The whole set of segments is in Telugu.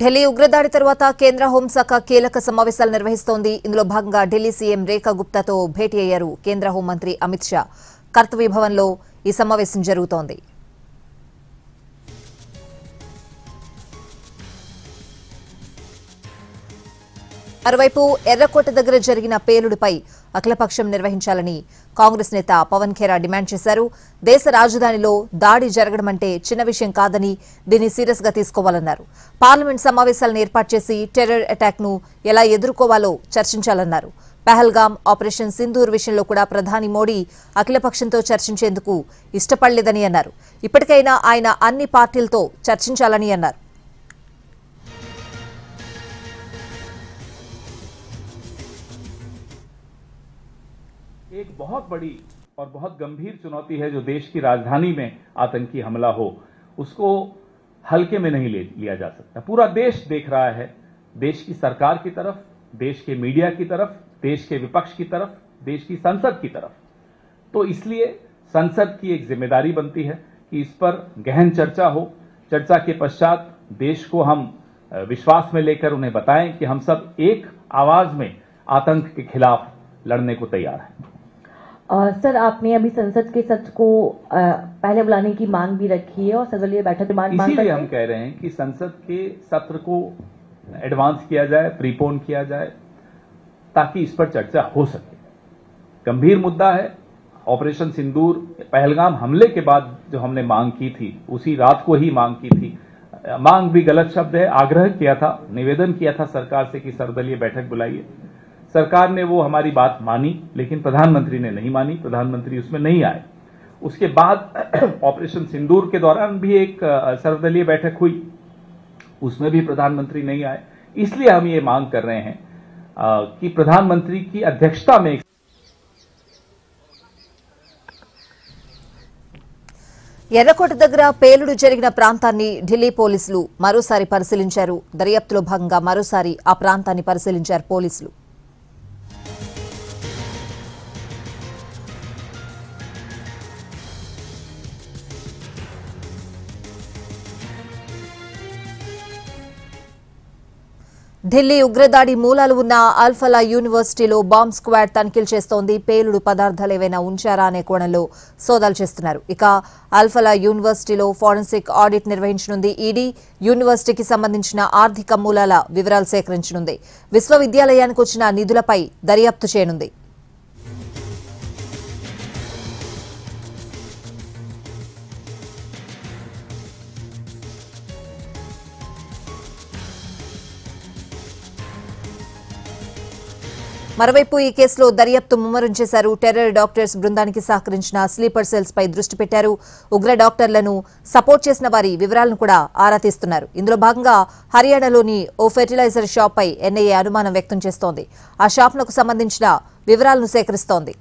ఢిల్లీ ఉగ్రదాడి తర్వాత కేంద్ర హోంశాఖ కీలక సమావేశాలు నిర్వహిస్తోంది. ఇందులో భాగంగా ఢిల్లీ సీఎం రేఖా గుప్తాతో భేటీ అయ్యారు కేంద్ర హోంమంత్రి అమిత్ షా. కర్తవ్య భవన్లో ఈ సమావేశం జరుగుతోంది. మరోవైపు ఎర్రకోట దగ్గర జరిగిన పేలుడుపై అఖిలపక్షం నిర్వహించాలని కాంగ్రెస్ నేత పవన్ ఖేరా డిమాండ్ చేశారు. దేశ రాజధానిలో దాడి జరగడమంటే చిన్న విషయం కాదని దీన్ని సీరియస్ గా తీసుకోవాలన్నారు. పార్లమెంట్ సమావేశాలను ఏర్పాటు చేసి టెర్రర్ అటాక్ ను ఎలా ఎదుర్కోవాలో చర్చించాలన్నారు. పహల్గాం, ఆపరేషన్ సింధూర్ విషయంలో కూడా ప్రధాని మోడీ అఖిలపక్షంతో చర్చించేందుకు ఇష్టపడలేదని అన్నారు. ఇప్పటికైనా ఆయన అన్ని పార్టీలతో చర్చించాలని అన్నారు. एक बहुत बड़ी और बहुत गंभीर चुनौती है जो देश की राजधानी में आतंकी हमला हो, उसको हल्के में नहीं लिया जा सकता। पूरा देश देख रहा है, देश की सरकार की तरफ, देश के मीडिया की तरफ, देश के विपक्ष की तरफ, देश की संसद की तरफ। तो इसलिए संसद की एक जिम्मेदारी बनती है कि इस पर गहन चर्चा हो। चर्चा के पश्चात देश को हम विश्वास में लेकर उन्हें बताएं कि हम सब एक आवाज में आतंक के खिलाफ लड़ने को तैयार हैं। सर, आपने अभी संसद के सत्र को पहले बुलाने की मांग भी रखी है और सर्वदलीय बैठक मांग इसीलिए हम कह रहे हैं कि संसद के सत्र को एडवांस किया जाए, प्रीपोन किया जाए, ताकि इस पर चर्चा हो सके। गंभीर मुद्दा है। ऑपरेशन सिंदूर, पहलगाम हमले के बाद जो हमने मांग की थी, उसी रात को ही मांग की थी। मांग भी गलत शब्द है, आग्रह किया था, निवेदन किया था सरकार से कि सर्वदलीय बैठक बुलाइए। सरकार ने वो हमारी बात मानी, लेकिन प्रधानमंत्री ने नहीं मानी, प्रधानमंत्री उसमें नहीं आए। उसके बाद ऑपरेशन सिंदूर के दौरान भी एक सर्वदलीय बैठक हुई, उसमें भी प्रधानमंत्री नहीं आए। इसलिए हम ये मांग कर रहे हैं कि प्रधानमंत्री की अध्यक्षता में ఎర్రకోట దగ్గర పేలుడు జరిగిన ప్రాంతాన్ని ఢిల్లీ పోలీసులు మరోసారి పరిశీలించారు. దర్యాప్తులో భాగంగా మరోసారి ఆ ప్రాంతాన్ని పరిశీలించారు పోలీసులు. ఢిల్లీ ఉగ్రదాడి మూలాలు ఉన్న అల్ఫలా యూనివర్సిటీలో బాంబ్ స్క్వాడ్ తనిఖీలు చేస్తోంది. పేలుడు పదార్థాలు ఏవైనా ఉంచారా అనే కోణంలో సోదాలు చేస్తున్నారు. ఇక అల్ఫలా యూనివర్సిటీలో ఫోరెన్సిక్ ఆడిట్ నిర్వహించనుంది. ఈడీ యూనివర్సిటీకి సంబంధించిన ఆర్థిక మూలాల వివరాలు సేకరించనుంది. విశ్వవిద్యాలయానికి వచ్చిన నిధులపై దర్యాప్తు చేయనుంది. మరోవైపు ఈ కేసులో దర్యాప్తు ముమ్మరం చేశారు. టెర్రర్ డాక్టర్స్ బృందానికి సహకరించిన స్లీపర్ సెల్స్ పై దృష్టి పెట్టారు. ఉగ్ర డాక్టర్లను సపోర్ట్ చేసిన వారి వివరాలను కూడా ఆరా తీస్తున్నారు. ఇందులో భాగంగా హర్యానాలోని ఓ ఫెర్టిలైజర్ షాప్ పై ఎన్ఐఏ అనుమానం వ్యక్తం చేస్తోంది. ఆ షాప్లకు సంబంధించిన వివరాలను సేకరిస్తోంది.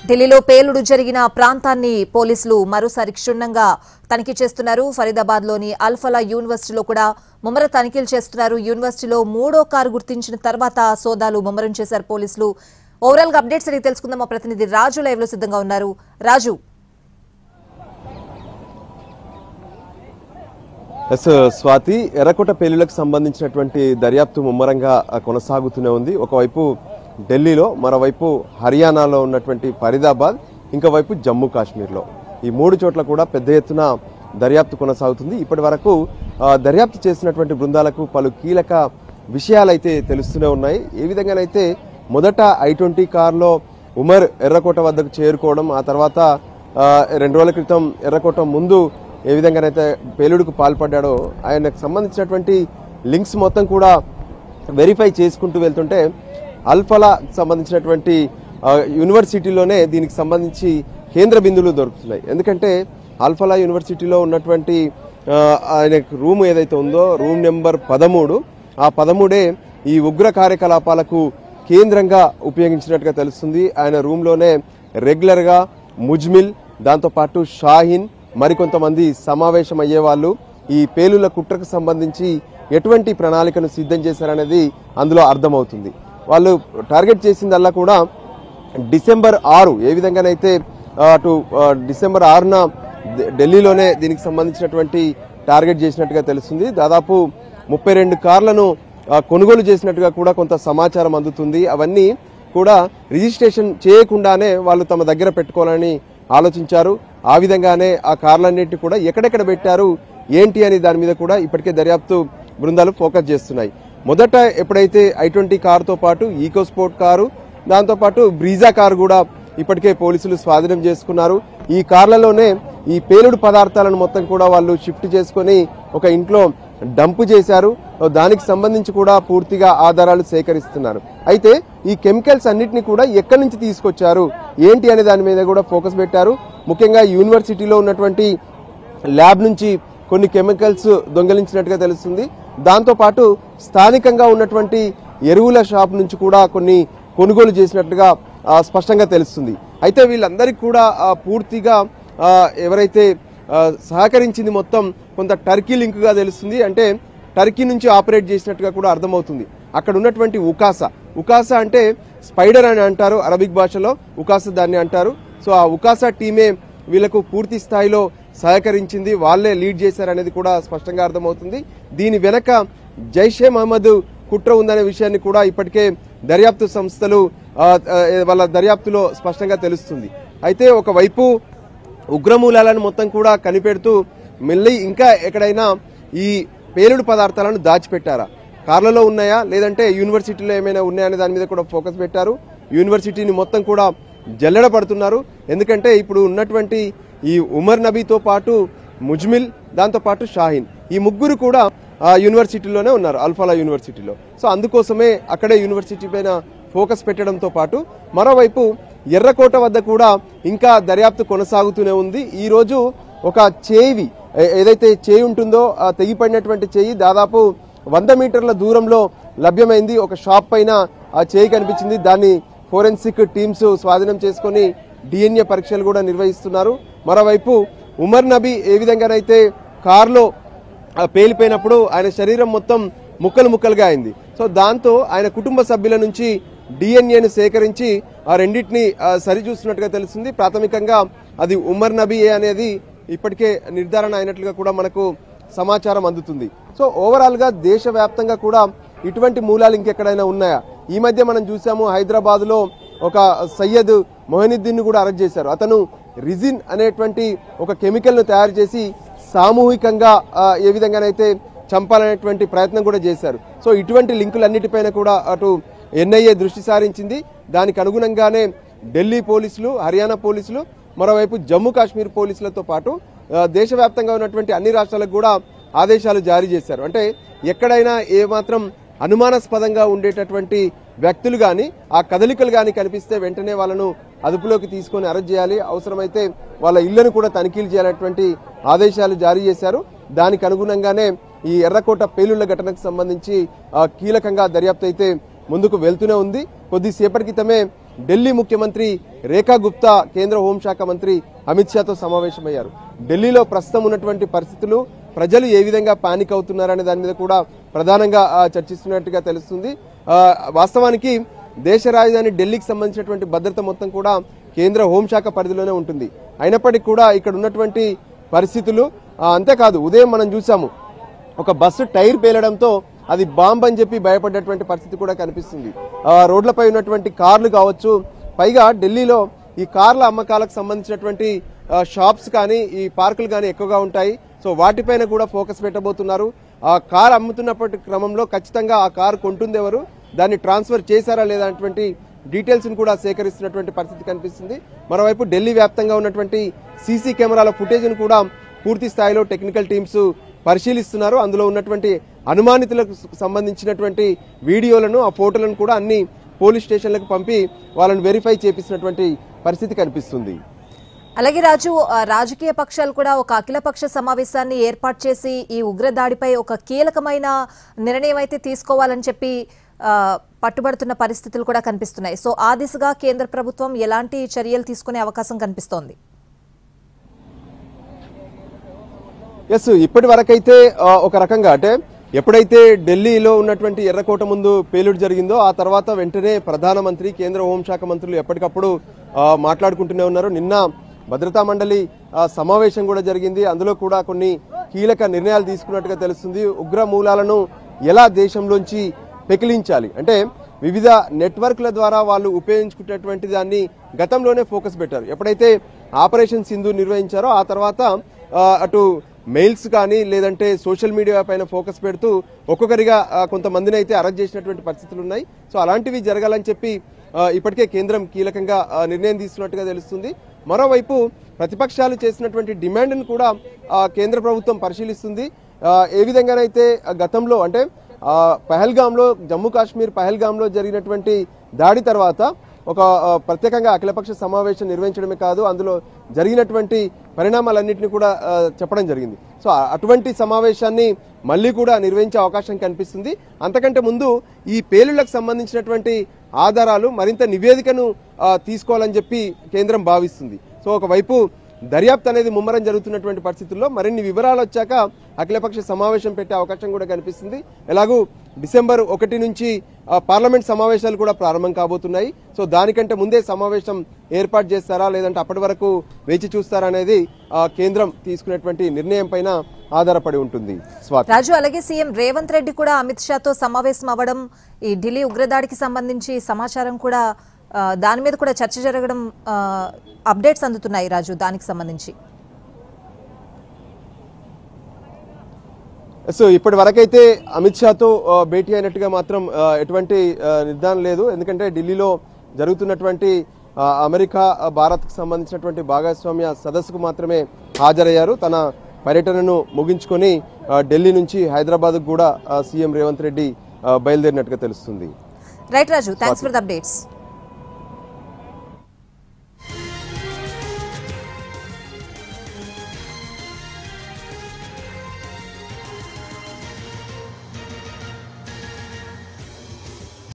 ఢిల్లీలో పేలుడు జరిగిన ప్రాంతాన్ని పోలీసులు మరోసారి క్షుణ్ణంగా తనిఖీ చేస్తున్నారు. ఫరీదాబాద్లోని అల్ఫలా యూనివర్సిటీలో కూడా ముమ్మర తనిఖీలు చేస్తున్నారు. యూనివర్సిటీలో 3వ కారు గుర్తించిన తర్వాత సోదాలు ముమ్మరం చేశారు పోలీసులు. ఓవరాల్ గా అప్డేట్స్ అడిగి తెలుసుకుందాం. మా ప్రతినిధి రాజు లైవ్ లో సిద్ధంగా ఉన్నారు. రాజు, స్వాతి, ఎర్రకోట పేలులకు సంబంధించినటువంటి దర్యాప్తు ముమ్మరంగా కొనసాగుతూనే ఉంది. ఒకవైపు ఢిల్లీలో, మరోవైపు హర్యానాలో ఉన్నటువంటి ఫరీదాబాద్, ఇంకోవైపు జమ్మూ కాశ్మీర్లో, ఈ 3 చోట్ల కూడా పెద్ద ఎత్తున దర్యాప్తు కొనసాగుతుంది. ఇప్పటి వరకు దర్యాప్తు చేసినటువంటి బృందాలకు పలు కీలక విషయాలైతే తెలుస్తూనే ఉన్నాయి. ఏ విధంగానైతే మొదట I-20 కారులో ఉమర్ ఎర్రకోట వద్దకు చేరుకోవడం, ఆ తర్వాత 2 రోజుల క్రితం ఎర్రకోట ముందు ఏ విధంగానైతే పేలుడుకు పాల్పడ్డాడో ఆయనకు సంబంధించినటువంటి లింక్స్ మొత్తం కూడా వెరిఫై చేసుకుంటూ వెళ్తుంటే అల్ఫలా సంబంధించినటువంటి యూనివర్సిటీలోనే దీనికి సంబంధించి కేంద్ర బిందువులు దొరుకుతున్నాయి. ఎందుకంటే అల్ఫలా యూనివర్సిటీలో ఉన్నటువంటి ఆయన రూమ్ ఏదైతే ఉందో, రూమ్ నెంబర్ 13, ఆ 13 ఈ ఉగ్ర కార్యకలాపాలకు కేంద్రంగా ఉపయోగించినట్టుగా తెలుస్తుంది. ఆయన రూమ్లోనే రెగ్యులర్గా ముజ్మిల్, దాంతోపాటు షాహీన్, మరికొంతమంది సమావేశం అయ్యేవాళ్ళు. ఈ పేలుల కుట్రకు సంబంధించి ఎటువంటి ప్రణాళికను సిద్ధం చేశారనేది అందులో అర్థమవుతుంది. వాళ్ళు టార్గెట్ చేసిందల్లా కూడా డిసెంబర్ 6 ఏ విధంగానైతే అటు డిసెంబర్ 6న ఢిల్లీలోనే దీనికి సంబంధించినటువంటి టార్గెట్ చేసినట్టుగా తెలుస్తుంది. దాదాపు 32 కార్లను కొనుగోలు చేసినట్టుగా కూడా కొంత సమాచారం అందుతుంది. అవన్నీ కూడా రిజిస్ట్రేషన్ చేయకుండానే వాళ్ళు తమ దగ్గర పెట్టుకోవాలని ఆలోచించారు. ఆ విధంగానే ఆ కార్లన్నింటినీ కూడా ఎక్కడెక్కడ పెట్టారు ఏంటి అని దాని మీద కూడా ఇప్పటికే దర్యాప్తు బృందాలు ఫోకస్ చేస్తున్నాయి. మొదట ఎప్పుడైతే i20 కారుతో పాటు ఈకోస్పోర్ట్ కారు, దాంతోపాటు బ్రీజా కారు కూడా ఇప్పటికే పోలీసులు స్వాధీనం చేసుకున్నారు. ఈ కార్లలోనే ఈ పేలుడు పదార్థాలను మొత్తం కూడా వాళ్ళు షిఫ్ట్ చేసుకుని ఒక ఇంట్లో డంప్ చేశారు. దానికి సంబంధించి కూడా పూర్తిగా ఆధారాలు సేకరిస్తున్నారు. అయితే ఈ కెమికల్స్ అన్నిటిని కూడా ఎక్కడి నుంచి తీసుకొచ్చారు ఏంటి అనే దాని మీద కూడా ఫోకస్ పెట్టారు. ముఖ్యంగా యూనివర్సిటీలో ఉన్నటువంటి ల్యాబ్ నుంచి కొన్ని కెమికల్స్ దొంగిలించినట్టుగా తెలుస్తుంది. దాంతోపాటు స్థానికంగా ఉన్నటువంటి ఎరువుల షాప్ నుంచి కూడా కొన్ని కొనుగోలు చేసినట్టుగా స్పష్టంగా తెలుస్తుంది. అయితే వీళ్ళందరికీ కూడా పూర్తిగా ఎవరైతే సహకరించింది మొత్తం కొంత టర్కీ లింక్గా తెలుస్తుంది. అంటే టర్కీ నుంచి ఆపరేట్ చేసినట్టుగా కూడా అర్థమవుతుంది. అక్కడ ఉన్నటువంటి ఉకాసా అంటే స్పైడర్ అని అంటారు అరబిక్ భాషలో, ఉకాసా దాన్ని అంటారు. సో ఆ ఉకాసా టీమే వీళ్లకు పూర్తి స్థాయిలో సహకరించింది, వాళ్లే లీడ్ చేశారనేది కూడా స్పష్టంగా అర్థమవుతుంది. దీని వెనక జైషే మహమ్మద్ కుట్ర ఉందనే విషయాన్ని కూడా ఇప్పటికే దర్యాప్తు సంస్థలు వాళ్ళ దర్యాప్తులో స్పష్టంగా తెలుస్తుంది. అయితే ఒకవైపు ఉగ్రమూలాలను మొత్తం కూడా కనిపెడుతూ మళ్ళీ ఇంకా ఎక్కడైనా ఈ పేలుడు పదార్థాలను దాచిపెట్టారా, కార్లలో ఉన్నాయా లేదంటే యూనివర్సిటీలో ఏమైనా ఉన్నాయనే దాని మీద కూడా ఫోకస్ పెట్టారు. యూనివర్సిటీని మొత్తం కూడా జల్లెడ పడుతున్నారు. ఎందుకంటే ఇప్పుడు ఉన్నటువంటి ఈ ఉమర్ నబీతో పాటు ముజ్మిల్, దాంతో పాటు షాహీన్, ఈ ముగ్గురు కూడా యూనివర్సిటీలోనే ఉన్నారు, అల్ఫాలా యూనివర్సిటీలో. సో అందుకోసమే అక్కడే యూనివర్సిటీ పైన ఫోకస్ పెట్టడంతో పాటు మరోవైపు ఎర్రకోట వద్ద కూడా ఇంకా దర్యాప్తు కొనసాగుతూనే ఉంది. ఈ రోజు ఒక చేయి ఏదైతే చేయి ఉంటుందో ఆ తెగిపడినటువంటి చేయి దాదాపు 100 మీటర్ల దూరంలో లభ్యమైంది. ఒక షాప్ పైన ఆ చేయి కనిపించింది. దాన్ని ఫోరెన్సిక్ టీమ్స్ స్వాధీనం చేసుకుని DNA పరీక్షలు కూడా నిర్వహిస్తున్నారు. మరోవైపు ఉమర్ నబీ ఏ విధంగానైతే కారులో పేలిపోయినప్పుడు ఆయన శరీరం మొత్తం ముక్కలు ముక్కలుగా అయింది. సో దాంతో ఆయన కుటుంబ సభ్యుల నుంచి DNAను సేకరించి ఆ రెండింటిని సరిచూస్తున్నట్టుగా తెలుస్తుంది. ప్రాథమికంగా అది ఉమర్ నబీయే అనేది ఇప్పటికే నిర్ధారణ అయినట్లుగా కూడా మనకు సమాచారం అందుతుంది. సో ఓవరాల్ గా దేశవ్యాప్తంగా కూడా ఇటువంటి మూలాలు ఇంకెక్కడైనా ఉన్నాయా? ఈ మధ్య మనం చూసాము హైదరాబాద్ లో ఒక సయ్యద్ మొహినుద్దీన్ కూడా అరెస్ట్ చేశారు. అతను రిజిన్ అనేటువంటి ఒక కెమికల్ ను తయారు చేసి సామూహికంగా ఏ విధంగానైతే చంపాలనేటువంటి ప్రయత్నం కూడా చేశారు. సో ఇటువంటి లింకులన్నిటిపైన కూడా అటు NIA దృష్టి సారించింది. దానికి అనుగుణంగానే ఢిల్లీ పోలీసులు, హర్యానా పోలీసులు, మరోవైపు జమ్మూ కాశ్మీర్ పోలీసులతో పాటు దేశవ్యాప్తంగా ఉన్నటువంటి అన్ని రాష్ట్రాలకు కూడా ఆదేశాలు జారీ చేశారు. అంటే ఎక్కడైనా ఏమాత్రం అనుమానాస్పదంగా ఉండేటటువంటి వ్యక్తులు గాని ఆ కదలికలు గాని కనిపిస్తే వెంటనే వాళ్ళను అదుపులోకి తీసుకొని అరెస్ట్ చేయాలి, అవసరమైతే వాళ్ళ ఇళ్లను కూడా తనిఖీలు చేయాలనేటువంటి ఆదేశాలు జారీ చేశారు. దానికి అనుగుణంగానే ఈ ఎర్రకోట పేలుళ్ల ఘటనకు సంబంధించి కీలకంగా దర్యాప్తు అయితే ముందుకు వెళ్తూనే ఉంది. కొద్దిసేపటి క్రితమే ఢిల్లీ ముఖ్యమంత్రి రేఖా గుప్తా కేంద్ర హోంశాఖ మంత్రి అమిత్ షాతో సమావేశమయ్యారు. ఢిల్లీలో ప్రస్తుతం ఉన్నటువంటి పరిస్థితులు, ప్రజలు ఏ విధంగా పానిక్ అవుతున్నారనే దాని మీద కూడా ప్రధానంగా చర్చిస్తున్నట్టుగా తెలుస్తుంది. వాస్తవానికి దేశ రాజధాని ఢిల్లీకి సంబంధించినటువంటి భద్రత మొత్తం కూడా కేంద్ర హోంశాఖ పరిధిలోనే ఉంటుంది. అయినప్పటికీ కూడా ఇక్కడ ఉన్నటువంటి పరిస్థితులు అంతేకాదు, ఉదయం మనం చూసాము ఒక బస్సు టైర్ పేలడంతో అది బాంబ్ అని చెప్పి భయపడ్డటువంటి పరిస్థితి కూడా కనిపిస్తుంది. రోడ్లపై ఉన్నటువంటి కార్లు కావచ్చు, పైగా ఢిల్లీలో ఈ కార్ల అమ్మకాలకు సంబంధించినటువంటి షాప్స్ కానీ ఈ పార్కులు కానీ ఎక్కువగా ఉంటాయి. సో వాటిపైన కూడా ఫోకస్ పెట్టబోతున్నారు. ఆ కార్ అమ్ముతున్నప్పటి క్రమంలో ఖచ్చితంగా ఆ కారు కొంటుంది ఎవరు, దాన్ని ట్రాన్స్ఫర్ చేశారా లేదా అనేటువంటి డీటెయిల్స్ ని కూడా సేకరిస్తున్నటువంటి పరిస్థితి కనిపిస్తుంది. మరోవైపు ఢిల్లీ వ్యాప్తంగా ఉన్నటువంటి సీసీ కెమెరాల ఫుటేజ్ ను కూడా పూర్తి స్థాయిలో టెక్నికల్ టీమ్స్ పరిశీలిస్తున్నారు. అందులో ఉన్నటువంటి అనుమానితులకు సంబంధించినటువంటి వీడియోలను, ఆ ఫోటోలను కూడా అన్ని పోలీస్ స్టేషన్లకు పంపి వాళ్ళని వెరిఫై చేపిస్తున్నటువంటి పరిస్థితి కనిపిస్తుంది. అలాగే రాజు, రాజకీయ పక్షాలు కూడా ఒక అఖిలపక్ష సమావేశాన్ని ఏర్పాటు చేసి ఈ ఉగ్రదాడిపై ఒక కీలకమైన నిర్ణయం అయితే తీసుకోవాలని చెప్పి పట్టుబడుతున్న పరిస్థితులు కూడా కనిపిస్తున్నాయి. సో ఆ దిశగా కేంద్ర ప్రభుత్వం ఎలాంటి చర్యలు తీసుకునే అవకాశం కనిపిస్తోంది? ఎస్, ఇప్పటి వరకైతే ఒక రకంగా అంటే ఎప్పుడైతే ఢిల్లీలో ఉన్నటువంటి ఎర్రకోట ముందు పేలుడు జరిగిందో ఆ తర్వాత వెంటనే ప్రధానమంత్రి కేంద్ర హోంశాఖ మంత్రులు ఎప్పటికప్పుడు మాట్లాడుకుంటూనే ఉన్నారు. నిన్న భద్రతా మండలి సమావేశం కూడా జరిగింది. అందులో కూడా కొన్ని కీలక నిర్ణయాలు తీసుకున్నట్టుగా తెలుస్తుంది. ఉగ్ర మూలాలను ఎలా దేశంలోంచి పెకిలించాలి అంటే వివిధ నెట్వర్క్ల ద్వారా వాళ్ళు ఉపయోగించుకునేటువంటి దాన్ని గతంలోనే ఫోకస్ పెట్టారు. ఎప్పుడైతే ఆపరేషన్ సింధూర్ నిర్వహించారో ఆ తర్వాత అటు మెయిల్స్ కానీ లేదంటే సోషల్ మీడియా పైన ఫోకస్ పెడుతూ ఒక్కొక్కరిగా కొంతమందిని అయితే అరెస్ట్ చేసినటువంటి పరిస్థితులు ఉన్నాయి. సో అలాంటివి జరగాలని చెప్పి ఇప్పటికే కేంద్రం కీలకంగా నిర్ణయం తీసుకున్నట్టుగా తెలుస్తుంది. మరోవైపు ప్రతిపక్షాలు చేసినటువంటి డిమాండ్ను కూడా కేంద్ర ప్రభుత్వం పరిశీలిస్తుంది. ఏ విధంగానైతే గతంలో అంటే పహల్గామ్లో జమ్మూ కాశ్మీర్ పహల్గామ్లో జరిగినటువంటి దాడి తర్వాత ఒక ప్రత్యేకంగా అఖిలపక్ష సమావేశం నిర్వహించడమే కాదు అందులో జరిగినటువంటి పరిణామాలన్నింటినీ కూడా చెప్పడం జరిగింది. సో అటువంటి సమావేశాన్ని మళ్ళీ కూడా నిర్వహించే అవకాశం కనిపిస్తుంది. అంతకంటే ముందు ఈ పేలుళ్లకు సంబంధించినటువంటి ఆధారాలు మరింత నివేదికను తీసుకోవాలని చెప్పి కేంద్రం భావిస్తుంది. సో ఒకవైపు దర్యాప్తు అనేది ముమ్మరం జరుగుతున్నటువంటి పరిస్థితుల్లో మరిన్ని వివరాలు వచ్చాక అఖిలపక్ష సమావేశం పెట్టే అవకాశం కూడా కనిపిస్తుంది. ఎలాగూ డిసెంబర్ 1 నుంచి పార్లమెంట్ సమావేశాలు కూడా ప్రారంభం కాబోతున్నాయి. సో దానికంటే ముందే సమావేశం ఏర్పాటు చేస్తారా లేదంటే అప్పటి వరకు వేచి చూస్తారా అనేది కేంద్రం తీసుకునేటువంటి నిర్ణయం పైన ఆధారపడి ఉంటుంది. రాజు, అలాగే సీఎం రేవంత్ రెడ్డి కూడా అమిత్ షాతో సమావేశం అవ్వడం, ఈ ఢిల్లీ ఉగ్రదాడికి సంబంధించి సమాచారం కూడా దాని మీద కూడా చర్చ జరగడం అప్డేట్స్ అందుతున్నాయి రాజు దానికి సంబంధించి. సో ఇప్పటి వరకైతే అమిత్ షాతో భేటీ అయినట్టుగా మాత్రం ఎటువంటి నిర్ధారణ లేదు. ఎందుకంటే ఢిల్లీలో జరుగుతున్నటువంటి అమెరికా భారత్కు సంబంధించినటువంటి భాగస్వామ్య సదస్సుకు మాత్రమే హాజరయ్యారు. తన పర్యటనను ముగించుకొని ఢిల్లీ నుంచి హైదరాబాద్కు కూడా సీఎం రేవంత్ రెడ్డి బయలుదేరినట్టుగా తెలుస్తుంది. Right Raju, thanks for the updates.